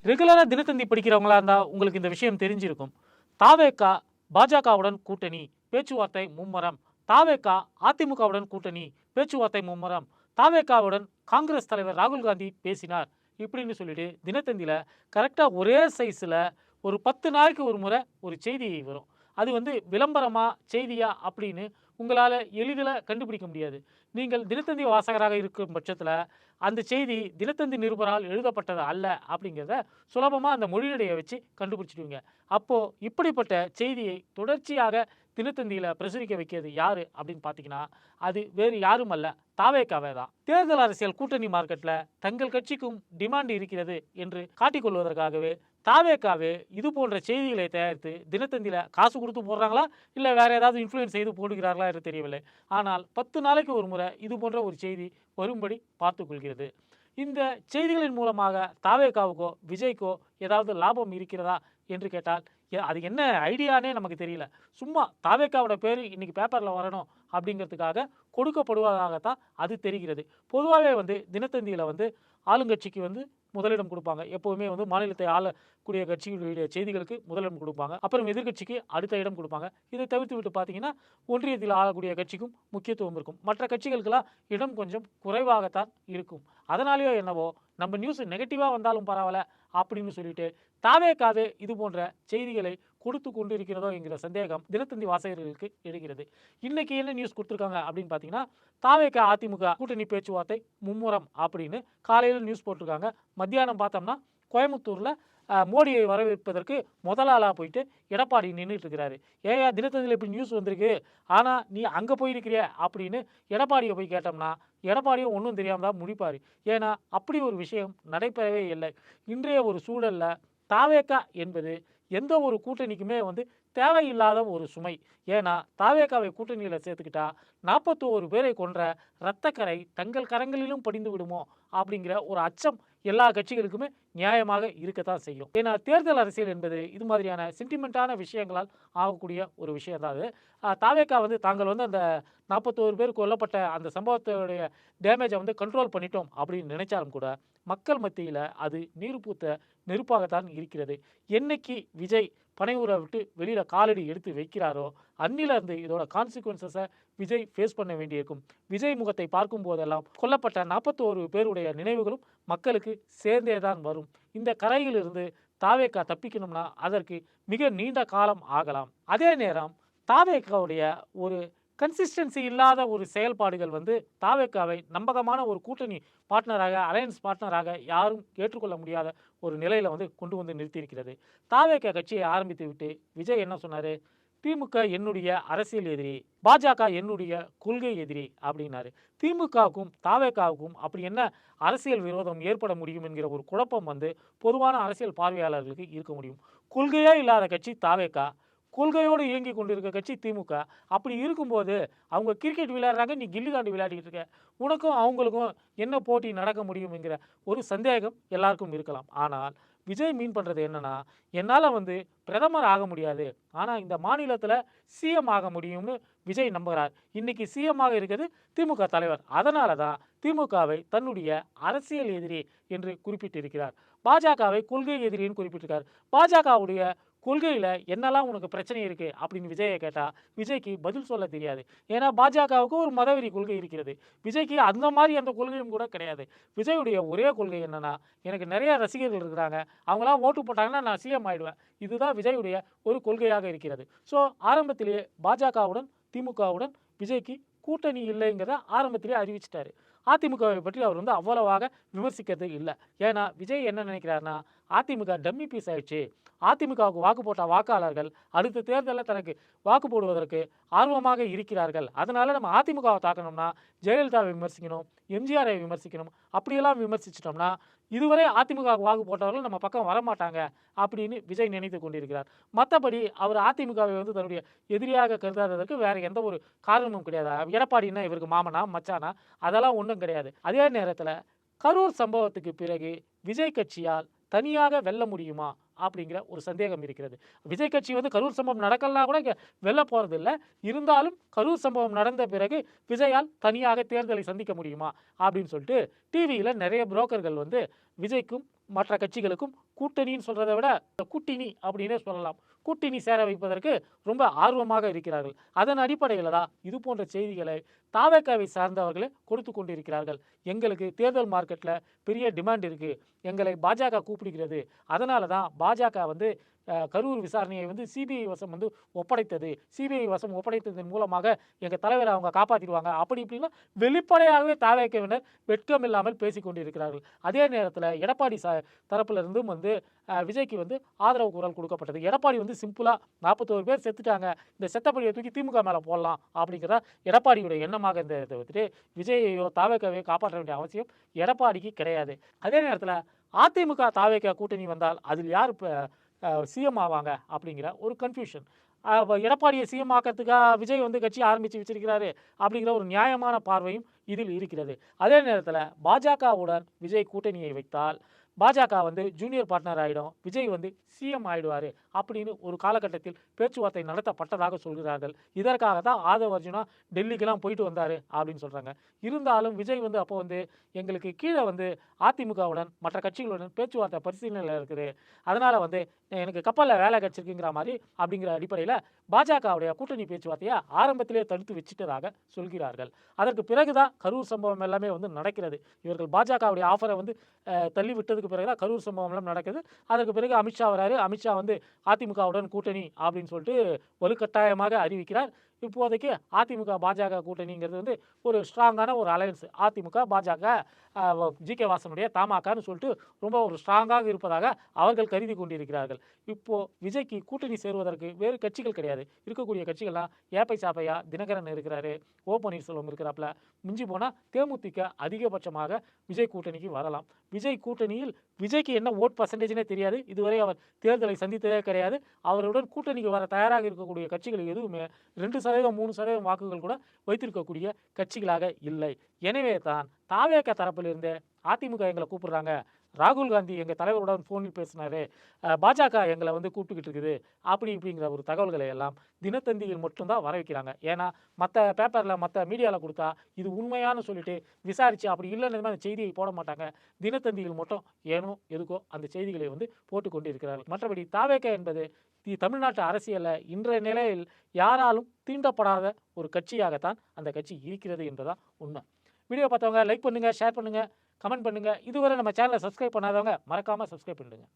ரெகுலரா தினத்தந்தி படிக்கிறவங்களா இருந்தா உங்களுக்கு இந்த விஷயம் தெரிஞ்சிருக்கும். தாவேகா பாஜகவுடன் கூட்டணி, பேச்சுவார்த்தை மும்முரம். தாவேகா அதிமுகவுடன் கூட்டணி, பேச்சுவார்த்தை மும்முரம். தாவேகாவுடன் காங்கிரஸ் தலைவர் ராகுல் காந்தி பேசினார். இப்படின்னு சொல்லிட்டு தினத்தந்தியில கரெக்டா ஒரே சைஸ்ல ஒரு 10 நாளைக்கு ஒரு முறை ஒரு செய்தி வரும். அது விளம்பரமா, செய்தியா அப்படின்னு உங்களால எளிதில கண்டுபிடிக்க முடியாது. நீங்கள் தினத்தந்தி வாசகராக இருக்கும் பட்சத்தில, அந்த செய்தி தினத்தந்தி நிருபரால் எழுதப்பட்டது அல்ல அப்படிங்கிறத சுலபமா அந்த மொழிநடைய வச்சு கண்டுபிடிச்சிடுவீங்க. அப்போ இப்படிப்பட்ட செய்தியை தொடர்ச்சியாக தினத்தந்தியில பிரசுரிக்க வைக்கிறது யாரு அப்படின்னு பார்த்தீங்கன்னா, அது வேறு யாரும் அல்ல, தாவேகாவே தான். தேர்தல் அரசியல் கூட்டணி மார்க்கெட்ல தங்கள் கட்சிக்கும் டிமாண்ட் இருக்கிறது என்று காட்டிக் கொள்வதற்காகவே தாவேகாவே இது போன்ற செய்திகளை தயாரித்து தினத்தந்தியில காசு கொடுத்து போடுறாங்களா, இல்ல வேற ஏதாவது இன்ஃப்ளூயன்ஸ் செய்து போடுகிறார்களா என்று தெரியவில்லை. ஆனால் 10 நாளைக்கு ஒரு முறை இது போன்ற ஒரு செய்தி வரும்படி பார்த்துக் கொள்கிறது. இந்த செய்திகளின் மூலமாக தாவேகாவுக்கோ, விஜய்க்கோ ஏதாவது லாபம் இருக்கிறதா என்று கேட்டால், அது என்ன ஐடியானே நமக்கு தெரியல. சும்மா தாவேகாவோட பேரு இன்னைக்கு பேப்பர்ல வரணும் அப்படிங்கிறதுக்காக கொடுக்கப்படுவதாகத்தான் அது தெரிகிறது. பொதுவாகவே தினத்தந்தியில ஆளுங்கட்சிக்கு முதலிடம் கொடுப்பாங்க. எப்போவுமே மாநிலத்தை ஆளக்கூடிய கட்சிகளுடைய செய்திகளுக்கு முதலிடம் கொடுப்பாங்க. அப்புறம் எதிர்க்கட்சிக்கு அடுத்த இடம் கொடுப்பாங்க. இதை தவிர்த்து விட்டு பார்த்தீங்கன்னா, ஒன்றியத்தில் ஆளக்கூடிய கட்சிக்கும் முக்கியத்துவம் இருக்கும். மற்ற கட்சிகளுக்கெல்லாம் இடம் கொஞ்சம் குறைவாகத்தான் இருக்கும். அதனாலேயோ என்னவோ, நம்ம நியூஸ் நெகட்டிவா வந்தாலும் பரவாயில்ல அப்படின்னு சொல்லிட்டு தாவேகாவே இது போன்ற செய்திகளை கொடுத்து கொண்டு இருக்கிறதோ என்கிற சந்தேகம் தினத்தந்தி வாசகர்களுக்கு எழுகிறது. இன்னைக்கு என்ன நியூஸ் கொடுத்துருக்காங்க அப்படின்னு பார்த்தீங்கன்னா, தாவேகா அதிமுக கூட்டணி பேச்சுவார்த்தை மும்முரம் அப்படின்னு காலையில் நியூஸ் போட்டிருக்காங்க. மத்தியானம் பார்த்தோம்னா கோயம்புத்தூர்ல மோடியை வரவேற்பதற்கு முதல் ஆளா போயிட்டு எடப்பாடி நின்றுட்டு இருக்கிறாரு. ஏயா தினத்தந்தியில் இப்படி நியூஸ் வந்திருக்கு, ஆனா நீ அங்க போயிருக்கிறிய அப்படின்னு எடப்பாடியை போய் கேட்டோம்னா, எடப்பாடியும் ஒன்றும் தெரியாம தான் முடிப்பாரு. ஏன்னா அப்படி ஒரு விஷயம் நடைபெறவே இல்லை. இன்றைய ஒரு சூழல்ல தாவேகா என்பது எந்த ஒரு கூட்டணிக்குமே தேவையில்லாத ஒரு சுமை. ஏன்னா தாவேகாவை கூட்டணியில சேர்த்துக்கிட்டா 41 பேரை கொன்ற இரத்தக்கரை தங்கள் கரங்களிலும் படிந்து விடுமோ அப்படிங்கிற ஒரு அச்சம் எல்லா கட்சிகளுக்குமே நியாயமாக இருக்கத்தான் செய்யும். ஏன்னா தேர்தல் அரசியல் என்பது இது மாதிரியான சென்டிமெண்டான விஷயங்களால் ஆகக்கூடிய ஒரு விஷயம் தான் அது. தாவேகா தாங்கள் அந்த 41 பேர் கொல்லப்பட்ட அந்த சம்பவத்துடைய டேமேஜை கண்ட்ரோல் பண்ணிட்டோம் அப்படின்னு நினைச்சாலும் கூட, மக்கள் மத்தியில அது நீர் பூத்த நெருப்பாகத்தான் இருக்கிறது. என்னைக்கு விஜய் பனையூரை விட்டு வெளியில காலடி எடுத்து வைக்கிறாரோ, அன்னில இருந்து இதோட கான்சிக்வன்சஸை விஜய் ஃபேஸ் பண்ண வேண்டியிருக்கும். விஜய் முகத்தை பார்க்கும் போதெல்லாம் கொல்லப்பட்ட 41 பேருடைய நினைவுகளும் மக்களுக்கு சேர்ந்தே தான் வரும். இந்த கரையிலிருந்து தாவேகா தப்பிக்கணும்னா அதற்கு மிக நீண்ட காலம் ஆகலாம். அதே நேரம் தாவேகாவுடைய ஒரு கன்சிஸ்டன்சி இல்லாத ஒரு செயல்பாடுகள் தாவேகாவை நம்பகமான ஒரு கூட்டணி பார்ட்னராக, அலையன்ஸ் பார்ட்னராக யாரும் ஏற்றுக்கொள்ள முடியாத ஒரு நிலையில கொண்டு நிறுத்தியிருக்கிறது. தாவேகா கட்சியை ஆரம்பித்து விட்டு விஜய் என்ன சொன்னாரு? திமுக என்னுடைய அரசியல் எதிரி, பாஜக என்னுடைய கொள்கை எதிரி அப்படின்னாரு. திமுகவுக்கும் தாவேகாவுக்கும் அப்படி என்ன அரசியல் விரோதம் ஏற்பட முடியும் என்கிற ஒரு குழப்பம் பொதுவான அரசியல் பார்வையாளர்களுக்கு இருக்க முடியும். கொள்கையே இல்லாத கட்சி தாவேகா, கொள்கையோடு இயங்கி கொண்டிருக்க கட்சி திமுக. அப்படி இருக்கும்போது அவங்க கிரிக்கெட் விளையாடுறாங்க, நீ கில்லி தாண்டி விளையாடிட்டு இருக்க. உனக்கும் அவங்களுக்கும் என்ன போட்டி நடக்க முடியும் என்கிற ஒரு சந்தேகம் எல்லாருக்கும் இருக்கலாம். ஆனால் விஜய் மீன் பண்றது என்னன்னா, என்னால பிரதமர் ஆக முடியாது, ஆனா இந்த மாநிலத்துல சிஎம் ஆக முடியும்னு விஜய் நம்புகிறார். இன்னைக்கு சிஎம் ஆக இருக்கிறது திமுக தலைவர். அதனால தான் திமுகவை தன்னுடைய அரசியல் எதிரி என்று குறிப்பிட்டிருக்கிறார். பாஜகவை கொள்கை எதிரின்னு குறிப்பிட்டிருக்கார். பாஜகவுடைய கொள்கையில என்னெல்லாம் உனக்கு பிரச்சனை இருக்கு அப்படின்னு விஜயை கேட்டா, விஜய்க்கு பதில் சொல்ல தெரியாது. ஏன்னா பாஜகவுக்கு ஒரு மதவெறி கொள்கை இருக்கிறது. விஜய்க்கு அந்த மாதிரி எந்த கொள்கையும் கூட கிடையாது. விஜயுடைய ஒரே கொள்கை என்னன்னா, எனக்கு நிறைய ரசிகர்கள் இருக்கிறாங்க, அவங்களாம் ஓட்டு போட்டாங்கன்னா நான் சிஎம் ஆயிடுவேன். இதுதான் விஜயுடைய ஒரு கொள்கையாக இருக்கிறது. ஸோ ஆரம்பத்திலேயே பாஜகவுடன் திமுகவுடன் விஜய்க்கு கூட்டணி இல்லைங்கிறத ஆரம்பத்திலேயே அறிவிச்சிட்டாரு. அதிமுகவை பற்றி அவர் அவ்வளவாக விமர்சிக்கிறது இல்லை. ஏன்னா விஜய் என்ன நினைக்கிறாருன்னா, அதிமுக டம்மி பீஸ் ஆயிடுச்சு, அதிமுகவுக்கு வாக்கு போட்ட வாக்காளர்கள் அடுத்த தேர்தலில் தனக்கு வாக்கு போடுவதற்கு ஆர்வமாக இருக்கிறார்கள். அதனால நம்ம அதிமுகவை தாக்கணும்னா ஜெயலலிதாவை விமர்சிக்கணும், எம்ஜிஆரை விமர்சிக்கணும். அப்படியெல்லாம் விமர்சிச்சிட்டோம்னா இதுவரை அதிமுக வாக்கு போட்டவர்கள் நம்ம பக்கம் வரமாட்டாங்க அப்படின்னு விஜய் நினைத்து கொண்டிருக்கிறார். மற்றபடி அவர் அதிமுகவை தன்னுடைய எதிரியாக கருதாததற்கு வேற எந்த ஒரு காரணமும் கிடையாது. எடப்பாடினா இவருக்கு மாமனா மச்சானா அதெல்லாம் ஒன்றும் கிடையாது. அதே நேரத்தில் கரூர் சம்பவத்துக்கு பிறகு விஜய் கட்சியால் தனியாக வெல்ல முடியுமா அப்படிங்கிற ஒரு சந்தேகம் இருக்கிறது. விஜய் கட்சி வந்து கரூர் சம்பவம் நடக்கலாம் கூட இங்கே வெல்ல போகிறது இல்லை. இருந்தாலும் கரூர் சம்பவம் நடந்த பிறகு விஜயால் தனியாக தேர்தலை சந்திக்க முடியுமா அப்படின்னு சொல்லிட்டு டிவியில் நிறைய புரோக்கர்கள் வந்து விஜய்க்கும் மற்ற கட்சிகளுக்கும் கூட்டணின்னு சொல்கிறத விட கூட்டணி அப்படின்னே சொல்லலாம், கூட்டணி சேர வைப்பதற்கு ரொம்ப ஆர்வமாக இருக்கிறார்கள். அதன் அடிப்படையில் தான் இது போன்ற செய்திகளை தாவேக்காவை சார்ந்தவர்களே கொடுத்து கொண்டிருக்கிறார்கள். எங்களுக்கு தேர்தல் மார்க்கெட்டில் பெரிய டிமாண்ட் இருக்குது, எங்களை பாஜக கூப்பிடுகிறது, அதனால தான் பாஜக வந்து கரூர் விசாரணையை வந்து சிபிஐ வசம் வந்து ஒப்படைத்தது, சிபிஐ வசம் ஒப்படைத்ததன் மூலமாக எங்கள் தலைவரை அவங்க காப்பாற்றிடுவாங்க அப்படி இப்படின்னா வெளிப்படையாகவே தாவேக்கவினர் வெட்கம் இல்லாமல் பேசிக்கொண்டிருக்கிறார்கள். அதே நேரத்தில் எடப்பாடி தரப்பிலிருந்தும் வந்து விஜய்க்கு வந்து ஆதரவு குரல் கொடுக்கப்பட்டது. எடப்பாடி வந்து சிம்பிளாக 41 பேர் செத்துட்டாங்க, இந்த செத்தப்படியை தூக்கி திமுக மேலே போடலாம் அப்படிங்கிறதா எடப்பாடியுடைய எண்ணமாக இருந்ததை வந்துட்டு விஜயையோ தாவேக்காவையோ காப்பாற்ற வேண்டிய அவசியம் எடப்பாடிக்கு கிடையாது. அதே நேரத்தில் அதிமுக தாவேக்கா கூட்டணி வந்தால் அதில் யார் இப்போ சிஎம் ஆவாங்க அப்படிங்கிற ஒரு கன்ஃபியூஷன். எடப்பாடியை சிஎம் ஆக்கிறதுக்காக விஜய் வந்து கட்சி ஆரம்பித்து வச்சிருக்கிறாரு அப்படிங்கிற ஒரு நியாயமான பார்வையும் இதில் இருக்கிறது. அதே நேரத்தில் பாஜகவுடன் விஜய் கூட்டணியை வைத்தால் பாஜக வந்து ஜூனியர் பார்ட்னர் ஆகிடும், விஜய் வந்து சிஎம் ஆகிடுவார் அப்படின்னு ஒரு காலகட்டத்தில் பேச்சுவார்த்தை நடத்தப்பட்டதாக சொல்கிறார்கள். இதற்காக தான் ஆதவ் அர்ஜுனா டெல்லிக்கெல்லாம் போயிட்டு வந்தார் அப்படின்னு சொல்கிறாங்க. இருந்தாலும் விஜய் வந்து அப்போ வந்து எங்களுக்கு கீழே வந்து அதிமுகவுடன் மற்ற கட்சிகளுடன் பேச்சுவார்த்தை பரிசீலனையில் இருக்குது, அதனால் வந்து எனக்கு கப்பலில் வேலை கிடச்சிருக்குங்கிற மாதிரி அப்படிங்கிற அடிப்படையில் பாஜகவுடைய கூட்டணி பேச்சுவார்த்தையை ஆரம்பத்திலே தடுத்து வச்சுட்டதாக சொல்கிறார்கள். அதற்கு பிறகுதான் கரூர் சம்பவம் எல்லாமே வந்து நடக்கிறது. இவர்கள் பாஜகவுடைய ஆஃபரை வந்து தள்ளி விட்டதுக்கு பிறகு தான் கரூர் சம்பவம் எல்லாம் நடக்குது. அதற்கு பிறகு அமித்ஷா வராரு. அமித்ஷா வந்து அதிமுகவுடன் கூட்டணி அப்படின்னு சொல்லிட்டு வலுக்கட்டாயமாக அறிவிக்கிறார். இப்போதைக்கு அதிமுக பாஜக கூட்டணிங்கிறது வந்து ஒரு ஸ்ட்ராங்கான ஒரு அலையன்ஸ். அதிமுக பாஜக ஜி.கே. வாசனுடைய தமாகான்னு சொல்லிட்டு ரொம்ப ஒரு ஸ்ட்ராங்காக இருப்பதாக அவர்கள் கருதி கொண்டிருக்கிறார்கள். இப்போது விஜய்க்கு கூட்டணி சேருவதற்கு வேறு கட்சிகள் கிடையாது. இருக்கக்கூடிய கட்சிகள்லாம் ஏப்பை சாப்பையா தினகரன் இருக்கிறாரு, ஓ பன்னீர்செல்வம் இருக்கிறாப்புல, மிஞ்சி போனால் தேமுதிக அதிகபட்சமாக விஜய் கூட்டணிக்கு வரலாம். விஜய் கூட்டணியில் விஜய்க்கு என்ன ஓட் பர்சன்டேஜ்னே தெரியாது, இதுவரை அவர் தேர்தலை சந்தித்ததே கிடையாது. அவருடன் கூட்டணிக்கு வர தயாராக இருக்கக்கூடிய கட்சிகள் எதுவுமே 2% 3% வாக்குகள் கூட வைத்திருக்கக்கூடிய கட்சிகளாக இல்லை. எனவே தான் தாவேக தரப்பிலிருந்து அதிமுக எங்களை கூப்பிடுறாங்க, ராகுல் காந்தி எங்கள் தலைவருடன் ஃபோனில் பேசினாரு, பாஜக எங்களை வந்து கூப்பிட்டுக்கிட்டு இருக்குது இப்படிங்கிற ஒரு தகவல்களை எல்லாம் தினத்தந்தியில் மட்டும்தான் வர வைக்கிறாங்க. ஏன்னா மற்ற பேப்பரில் மற்ற மீடியாவில் கொடுத்தா இது உண்மையானு சொல்லிட்டு விசாரித்து அப்படி இல்லைன்னு அந்த செய்தியை போட மாட்டாங்க. தினத்தந்தியில் மட்டும் ஏனோ எதுக்கோ அந்த செய்திகளை வந்து போட்டுக்கொண்டு இருக்கிறார்கள். மற்றபடி தாவேக என்பது தமிழ்நாட்டு அரசியலில் இன்றைய நிலையில் யாராலும் தீண்டப்படாத ஒரு கட்சியாகத்தான் அந்த கட்சி இருக்கிறது என்பதுதான் உண்மை. வீடியோ பார்த்தவங்க லைக் பண்ணுங்கள், ஷேர் பண்ணுங்கள், கமெண்ட் பண்ணுங்கள். இதுவரை நம்ம சேனலை சப்ஸ்கிரைப் பண்ணாதவங்க மறக்காமல் சப்ஸ்கிரைப் பண்ணுங்கள்.